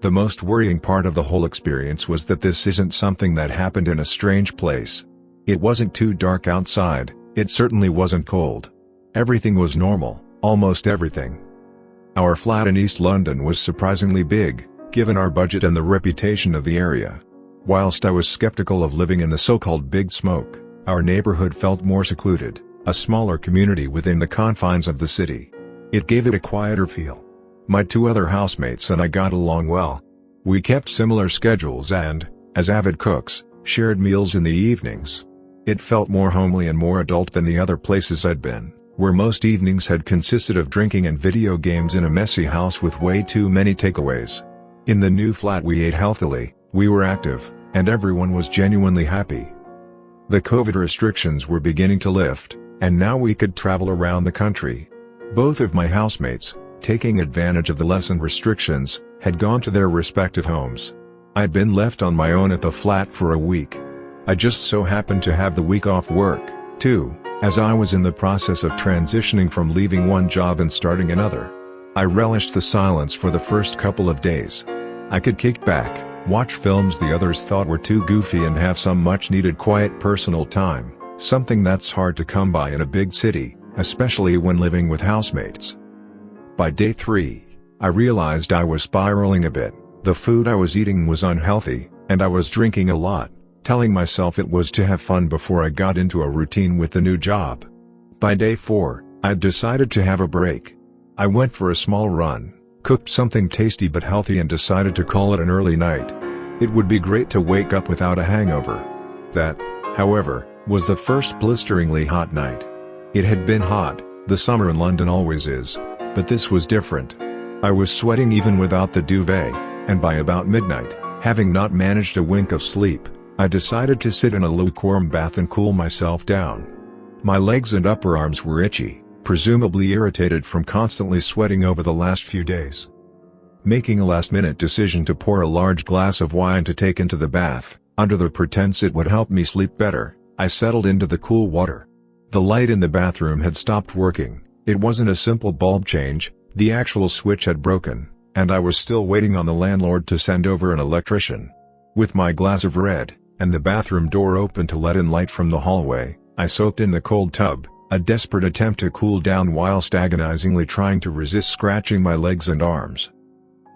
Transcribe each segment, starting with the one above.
The most worrying part of the whole experience was that this isn't something that happened in a strange place. It wasn't too dark outside, it certainly wasn't cold. Everything was normal, almost everything. Our flat in East London was surprisingly big, given our budget and the reputation of the area. Whilst I was skeptical of living in the so-called Big Smoke, our neighborhood felt more secluded, a smaller community within the confines of the city. It gave it a quieter feel. My two other housemates and I got along well. We kept similar schedules and, as avid cooks, shared meals in the evenings. It felt more homely and more adult than the other places I'd been, where most evenings had consisted of drinking and video games in a messy house with way too many takeaways. In the new flat we ate healthily, we were active, and everyone was genuinely happy. The COVID restrictions were beginning to lift, and now we could travel around the country. Both of my housemates, taking advantage of the lessened restrictions, had gone to their respective homes. I'd been left on my own at the flat for a week. I just so happened to have the week off work, too, as I was in the process of transitioning from leaving one job and starting another. I relished the silence for the first couple of days. I could kick back, watch films the others thought were too goofy and have some much-needed quiet personal time, something that's hard to come by in a big city, especially when living with housemates. By day 3, I realized I was spiraling a bit. The food I was eating was unhealthy, and I was drinking a lot, telling myself it was to have fun before I got into a routine with the new job. By day 4, I'd decided to have a break. I went for a small run, cooked something tasty but healthy and decided to call it an early night. It would be great to wake up without a hangover. That, however, was the first blisteringly hot night. It had been hot, the summer in London always is, but this was different. I was sweating even without the duvet, and by about midnight, having not managed a wink of sleep, I decided to sit in a lukewarm bath and cool myself down. My legs and upper arms were itchy, presumably irritated from constantly sweating over the last few days. Making a last-minute decision to pour a large glass of wine to take into the bath, under the pretense it would help me sleep better, I settled into the cool water. The light in the bathroom had stopped working. It wasn't a simple bulb change, the actual switch had broken, and I was still waiting on the landlord to send over an electrician. With my glass of red, and the bathroom door open to let in light from the hallway, I soaked in the cold tub, a desperate attempt to cool down whilst agonizingly trying to resist scratching my legs and arms.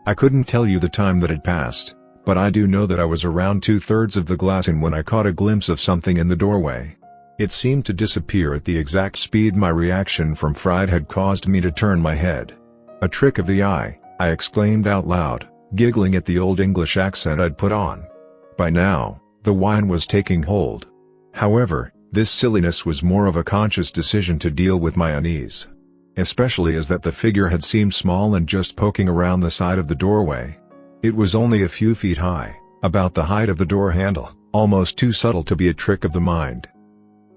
I couldn't tell you the time that had passed, but I do know that I was around 2/3 of the glass in when I caught a glimpse of something in the doorway. It seemed to disappear at the exact speed my reaction from fright had caused me to turn my head. "A trick of the eye," I exclaimed out loud, giggling at the old English accent I'd put on. By now, the wine was taking hold. However, this silliness was more of a conscious decision to deal with my unease. Especially as that the figure had seemed small and just poking around the side of the doorway. It was only a few feet high, about the height of the door handle, almost too subtle to be a trick of the mind.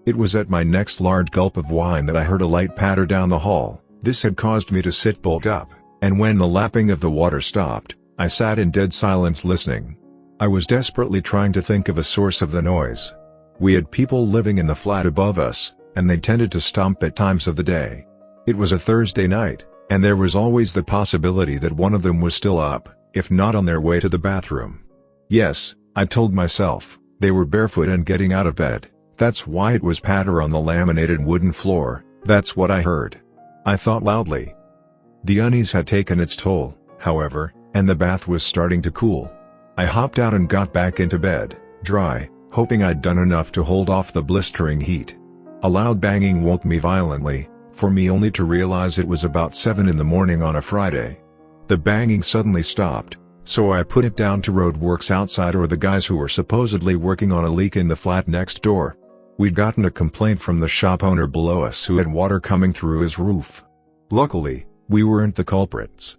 It was at my next large gulp of wine that I heard a light patter down the hall. This had caused me to sit bolt up, and when the lapping of the water stopped, I sat in dead silence listening. I was desperately trying to think of a source of the noise. We had people living in the flat above us, and they tended to stomp at times of the day. It was a Thursday night, and there was always the possibility that one of them was still up, if not on their way to the bathroom. Yes, I told myself, they were barefoot and getting out of bed. That's why it was patter on the laminated wooden floor. That's what I heard. I thought loudly. The unease had taken its toll, however, and the bath was starting to cool. I hopped out and got back into bed, dry, hoping I'd done enough to hold off the blistering heat. A loud banging woke me violently, for me only to realize it was about 7 in the morning on a Friday. The banging suddenly stopped, so I put it down to roadworks outside or the guys who were supposedly working on a leak in the flat next door. We'd gotten a complaint from the shop owner below us who had water coming through his roof. Luckily, we weren't the culprits.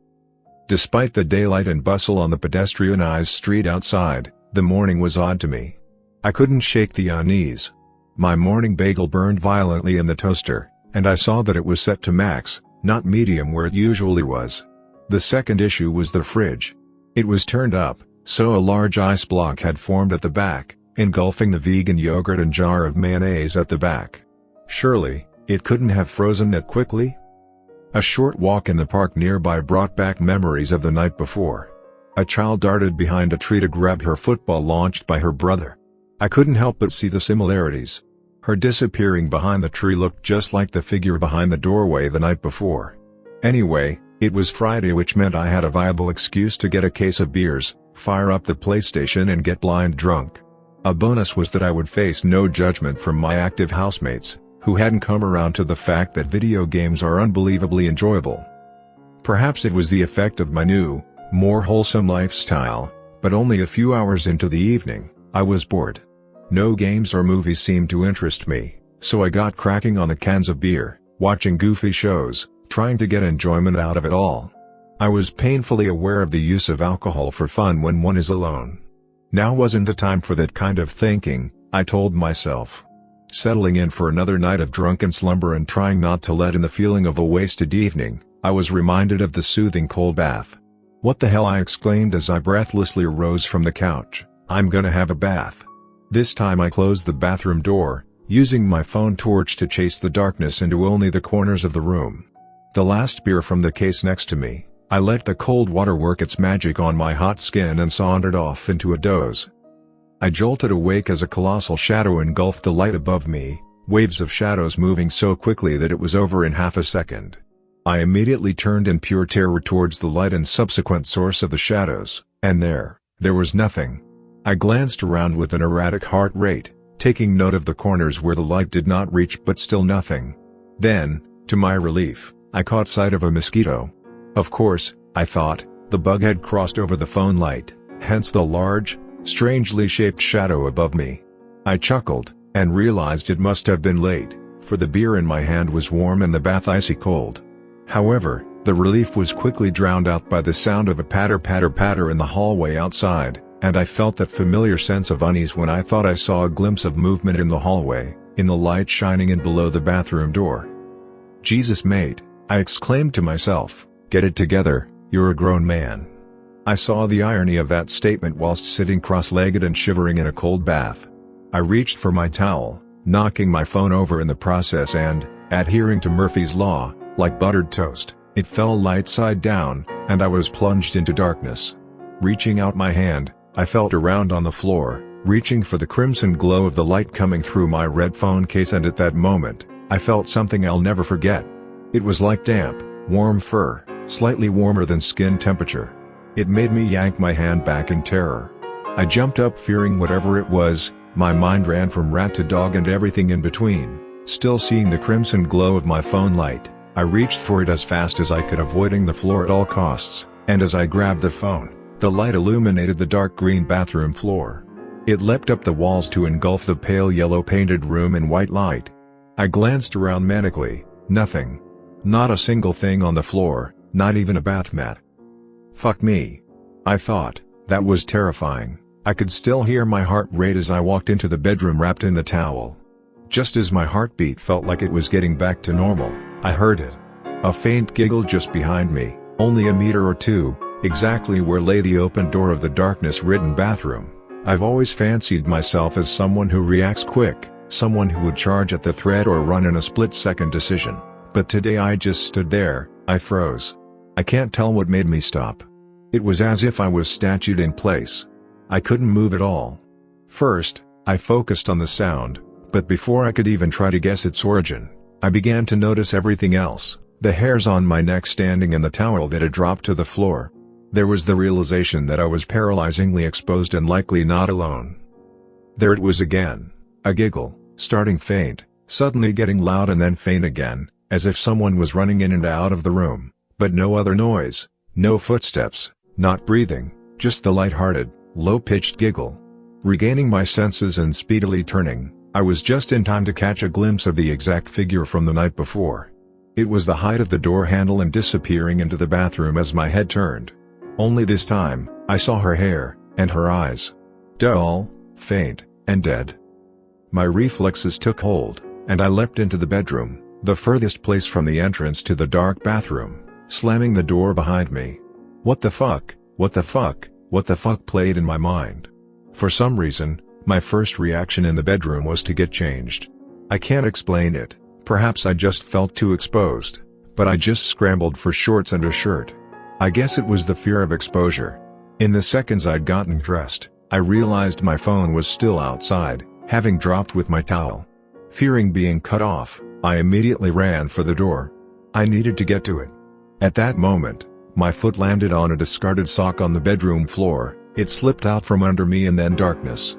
Despite the daylight and bustle on the pedestrianized street outside, the morning was odd to me. I couldn't shake the unease. My morning bagel burned violently in the toaster, and I saw that it was set to max, not medium where it usually was. The second issue was the fridge. It was turned up, so a large ice block had formed at the back, engulfing the vegan yogurt and jar of mayonnaise at the back. Surely, it couldn't have frozen that quickly? A short walk in the park nearby brought back memories of the night before. A child darted behind a tree to grab her football launched by her brother. I couldn't help but see the similarities. Her disappearing behind the tree looked just like the figure behind the doorway the night before. Anyway, it was Friday, which meant I had a viable excuse to get a case of beers, fire up the PlayStation and get blind drunk. A bonus was that I would face no judgment from my active housemates, who hadn't come around to the fact that video games are unbelievably enjoyable. Perhaps it was the effect of my new, more wholesome lifestyle, but only a few hours into the evening, I was bored. No games or movies seemed to interest me, so I got cracking on the cans of beer, watching goofy shows, trying to get enjoyment out of it all. I was painfully aware of the use of alcohol for fun when one is alone. Now wasn't the time for that kind of thinking, I told myself. Settling in for another night of drunken slumber and trying not to let in the feeling of a wasted evening, I was reminded of the soothing cold bath. "What the hell?" I exclaimed as I breathlessly arose from the couch. "I'm gonna have a bath." This time I closed the bathroom door, using my phone torch to chase the darkness into only the corners of the room. The last beer from the case next to me, I let the cold water work its magic on my hot skin and sauntered off into a doze. I jolted awake as a colossal shadow engulfed the light above me, waves of shadows moving so quickly that it was over in half a second. I immediately turned in pure terror towards the light and subsequent source of the shadows, and there was nothing. I glanced around with an erratic heart rate, taking note of the corners where the light did not reach, but still nothing. Then, to my relief, I caught sight of a mosquito. Of course, I thought, the bug had crossed over the phone light, hence the large, strangely shaped shadow above me. I chuckled, and realized it must have been late, for the beer in my hand was warm and the bath icy cold. However, the relief was quickly drowned out by the sound of a patter in the hallway outside, and I felt that familiar sense of unease when I thought I saw a glimpse of movement in the hallway, in the light shining in below the bathroom door. "Jesus, mate," I exclaimed to myself, "get it together, you're a grown man." I saw the irony of that statement whilst sitting cross-legged and shivering in a cold bath. I reached for my towel, knocking my phone over in the process and, adhering to Murphy's Law, like buttered toast, it fell light side down, and I was plunged into darkness. Reaching out my hand, I felt around on the floor, reaching for the crimson glow of the light coming through my red phone case, and at that moment, I felt something I'll never forget. It was like damp, warm fur, slightly warmer than skin temperature. It made me yank my hand back in terror. I jumped up fearing whatever it was. My mind ran from rat to dog and everything in between. Still seeing the crimson glow of my phone light, I reached for it as fast as I could, avoiding the floor at all costs, and as I grabbed the phone, the light illuminated the dark green bathroom floor. It leapt up the walls to engulf the pale yellow painted room in white light. I glanced around manically, nothing. Not a single thing on the floor, not even a bath mat. Fuck me. I thought. That was terrifying. I could still hear my heart rate as I walked into the bedroom wrapped in the towel. Just as my heartbeat felt like it was getting back to normal, I heard it. A faint giggle just behind me, only a meter or two, exactly where lay the open door of the darkness-ridden bathroom. I've always fancied myself as someone who reacts quick, someone who would charge at the threat or run in a split-second decision, but today I just stood there. I froze. I can't tell what made me stop. It was as if I was statued in place. I couldn't move at all. First, I focused on the sound, but before I could even try to guess its origin, I began to notice everything else, the hairs on my neck standing and the towel that had dropped to the floor. There was the realization that I was paralyzingly exposed and likely not alone. There it was again, a giggle, starting faint, suddenly getting loud and then faint again, as if someone was running in and out of the room, but no other noise, no footsteps, not breathing, just the light-hearted, low-pitched giggle. Regaining my senses and speedily turning, I was just in time to catch a glimpse of the exact figure from the night before. It was the height of the door handle and disappearing into the bathroom as my head turned. Only this time, I saw her hair, and her eyes. Dull, faint, and dead. My reflexes took hold, and I leapt into the bedroom, the furthest place from the entrance to the dark bathroom, slamming the door behind me. What the fuck, what the fuck, what the fuck played in my mind. For some reason, my first reaction in the bedroom was to get changed. I can't explain it, perhaps I just felt too exposed, but I just scrambled for shorts and a shirt. I guess it was the fear of exposure. In the seconds I'd gotten dressed, I realized my phone was still outside, having dropped with my towel. Fearing being cut off, I immediately ran for the door. I needed to get to it. At that moment, my foot landed on a discarded sock on the bedroom floor. It slipped out from under me and then darkness.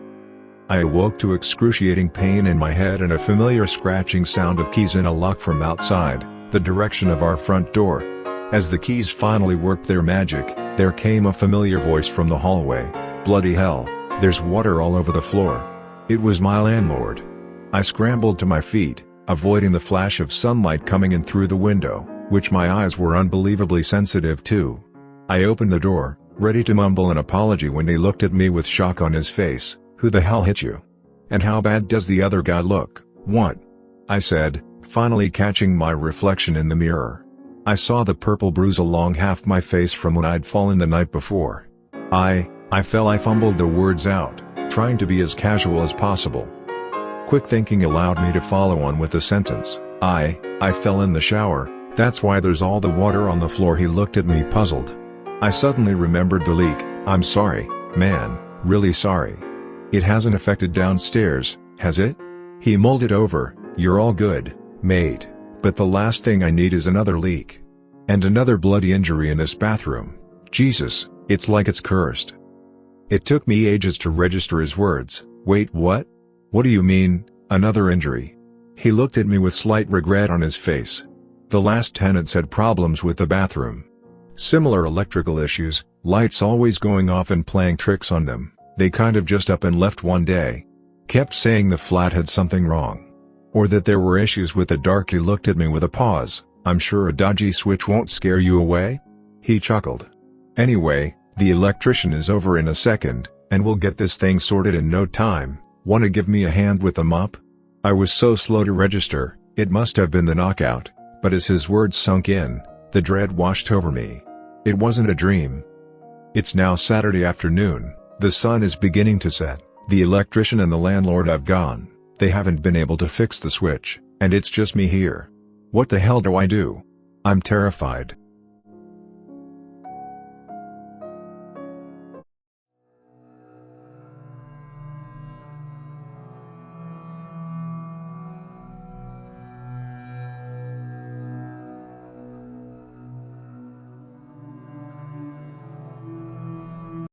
I awoke to excruciating pain in my head and a familiar scratching sound of keys in a lock from outside, the direction of our front door. As the keys finally worked their magic, there came a familiar voice from the hallway. "Bloody hell, there's water all over the floor." It was my landlord. I scrambled to my feet, avoiding the flash of sunlight coming in through the window, which my eyes were unbelievably sensitive to. I opened the door, ready to mumble an apology when he looked at me with shock on his face. "Who the hell hit you? And how bad does the other guy look?" "What?" I said, finally catching my reflection in the mirror. I saw the purple bruise along half my face from when I'd fallen the night before. I fumbled the words out, trying to be as casual as possible. Quick thinking allowed me to follow on with the sentence. I fell in the shower, that's why there's all the water on the floor." He looked at me puzzled. I suddenly remembered the leak. "I'm sorry, man, really sorry. It hasn't affected downstairs, has it?" He mulled it over. "You're all good, mate, but the last thing I need is another leak. And another bloody injury in this bathroom. Jesus, it's like it's cursed." It took me ages to register his words. "Wait, what? What do you mean, another injury?" He looked at me with slight regret on his face. The last tenants had problems with the bathroom. Similar electrical issues, lights always going off and playing tricks on them. They kind of just up and left one day. Kept saying the flat had something wrong. Or that there were issues with the dark. He looked at me with a pause. "I'm sure a dodgy switch won't scare you away?" He chuckled. "Anyway, the electrician is over in a second, and we'll get this thing sorted in no time. Wanna give me a hand with the mop?" I was so slow to register, it must have been the knockout, but as his words sunk in, the dread washed over me. It wasn't a dream. It's now Saturday afternoon, the sun is beginning to set, the electrician and the landlord have gone, they haven't been able to fix the switch, and it's just me here. What the hell do I do? I'm terrified.